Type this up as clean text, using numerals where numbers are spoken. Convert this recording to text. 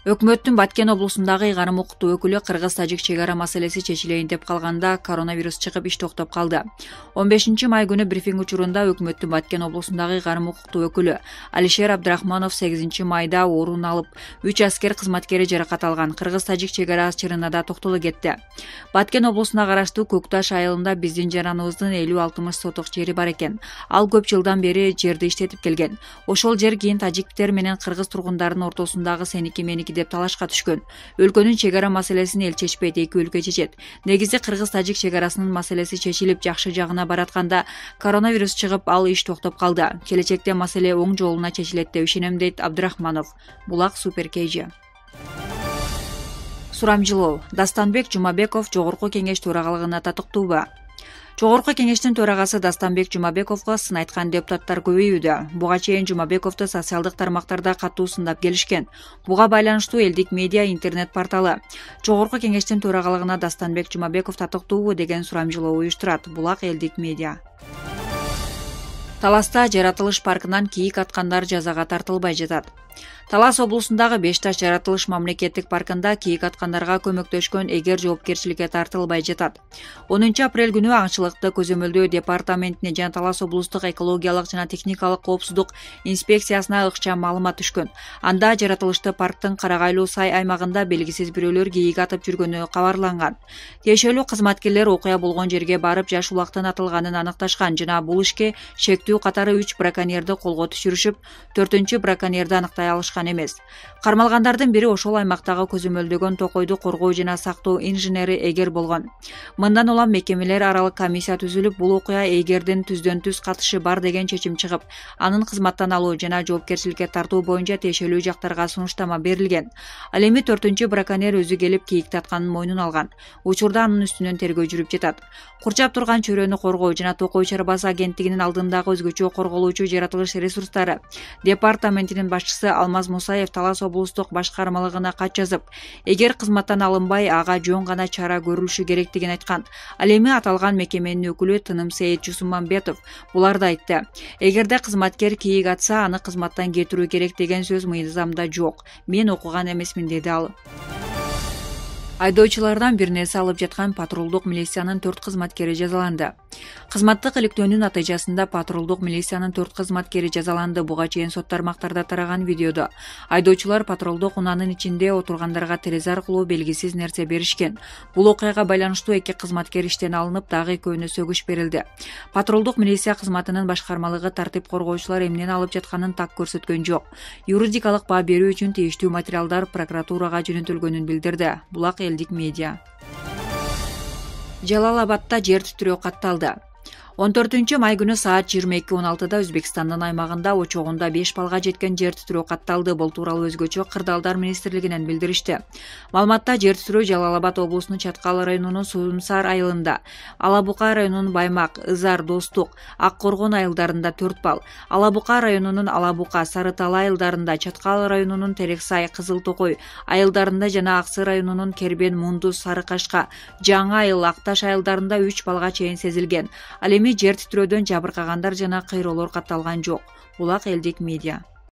Өкмөттүн Баткен облусундагы ыйгарым укуктуу өкүлү кыргыз-тажик чек ара маселеси чечилейин деп калганда коронавирус чыгып иш токтоп калды. 15 май күнү брифинг учурунда өкмөттүн Баткен облусундагы ыйгарым укуктуу өкүлү Алишер Абдрахманов 8 майда оорун алып, 3 аскер кызматкери жаракат алган кыргыз-тажик чек ара чырына токтоло кетти. Баткен облусуна караштуу Көк Таш айылында биздин жараныбыздын 50-60 соток жери бар экен. Ал көп жылдан бери жерди иштетип келген. Ошол жер кийин тажиктер менен кыргыз тургундарынын ортосундагы сеники меники деп талашка түшкөн. Өлкөнүн чек ара маселесин эл чечпейт, эки өлкө чечет. Негизи кыргыз-тажик чек арасынын маселеси чечилип жакшы жагына баратканда коронавирус чыгып, ал иш токтоп калды. Келечекте маселе оң жолуна чечилет деп ишенем, дейт Абдрахманов. Булак Супер KG. Сурамжылоо. Дастанбек Жумабеков Жогорку кеңеш төрагалыгына татыктуубу? Жогорку кеңештин төрагасы Дастанбек Жумабековго сын айткан депутаттар көбөйүүдө. Буга чейин Жумабековду социалдык тармактарда катуу сындап келишкен. Буга байланыштуу Элдик медиа интернет порталы Жогорку кеңештин төрагалыгына Дастанбек Жумабеков татыктуубу деген сурамжылоо уюштурат. Булак Элдик медиа. Таласта жаратылыш паркынан кийик аткандар жазага тартылбай жатат. Талас облусундагы Бешташ жаратылыш мамлекеттик паркында кийик аткандарга көмөктөшкөн эгер жоопкерчиликке тартылбай жатат. 10 апрель күнү аңчылыкты көзөмөлдөө департаментине жана Талас облустук экологиялык жана техникалык коопсуздук инспекциясына ыкчам маалымат түшкөн. Анда жаратылышты парктын Карагайлуу сай аймагында белгисиз бирөөлөр кийик атып жүргөнү кабарланган. Тиешелүү кызматкерлер окуя болгон жерге барып жаш улактын атылганын аныкташкан жана бул ишке шектүү катары 3 браконьерди колго түшүрүшүп, 4-ч браконьерди аныктай алышкан эмес. Кармалгандардын бири ошол аймактагы көзөмөлдөгөн токойду коргоо жана сактоо инженери Эгер болгон. Мындан улам мекемелер аралык комиссия түзүлүп, бул окуя Эгердин түздөн-түз катышы бар деген чечим чыгып, анын кызматтан алуу жана жоопкерчиликке тартуу боюнча тиешелүү жактарга сунуштама берилген. Ал эми 4-ч браконьер өзү келип кийикти атканын мойнуна алган. Учурда анын үстүнөн тергөө жүрүп жатат. Курчап турган чөйрөнү коргоо жана Токой чарбасы агенттигинин алдындагы өзгөчө корголуучу жаратылыш ресурстары департаментинин башчысы Алмаз Мусаев Талас облустук башкармалыгына кат жазып, эгер кызматтан алынбай, ага жөн гана чара көрүлүшү керектигин айткан. Ал эми аталган мекеменин өкүлү Тыным Сейит Жусумамбетов буларды айтты. Эгерде кызматкер кийик атса, аны кызматтан кетирүү керек деген сөз мыйзамда жок. Мен окуган эмесмин, деди ал. Айдоочулардан бир нерсе алып жаткан патрулдук милициянын 4 кызматкери жазаланды. Кызматтык иликтөөнүн натыйжасында патрулдук милициянын 4 кызматкери жазаланды. Буга чейин сот тармактарда тараган видеодо айдоочулар патрулдук унаанын ичинде отургандарга терезе аркылуу белгисиз нерсе беришкен. Бул окуяга байланыштуу 2 кызматкер иштен алынып, дагы экөөнү сөгүш берилди. Патрулдук милиция кызматынын башкармалыгы тартип коргоочулар эмнени алып жатканын так көрсөткөн жок. Юридикалык баа берүү үчүн тийиштүү материалдар прокуратурага жөнөтүлгөнүн билдирди. Булак Элдик медиа. Жалал Абадта жер титирөө катталды. 14-май күнү саат 22:16 Өзбекстандын аймагында очогунда 5 балга жеткен жер титирөө катталды. Бул тууралуу өзгөчө Кырдаалдар министрлигинен билдиришти. Маалыматта жер титирөө Жалал Абад облусунун Чаткал районунун Сумсар айылында, Алабука районунун Баймак, Ызар, Достук, Ак Коргон айылдарында 4 бал, Алабука районунун Алабука, Сары Тал айылдарында, Чаткал районунун Терексай, Кызыл Токой айылдарында жана Аксы районунун Кербен, Мундуз, Сары Кашка, Жаңы айыл, Акташ айылдарында 3 балга чейин сезилген. Ал эми жер титирөөдөн жабыркагандар жана кыйроолор катталган жок. Булак Элдик медиа.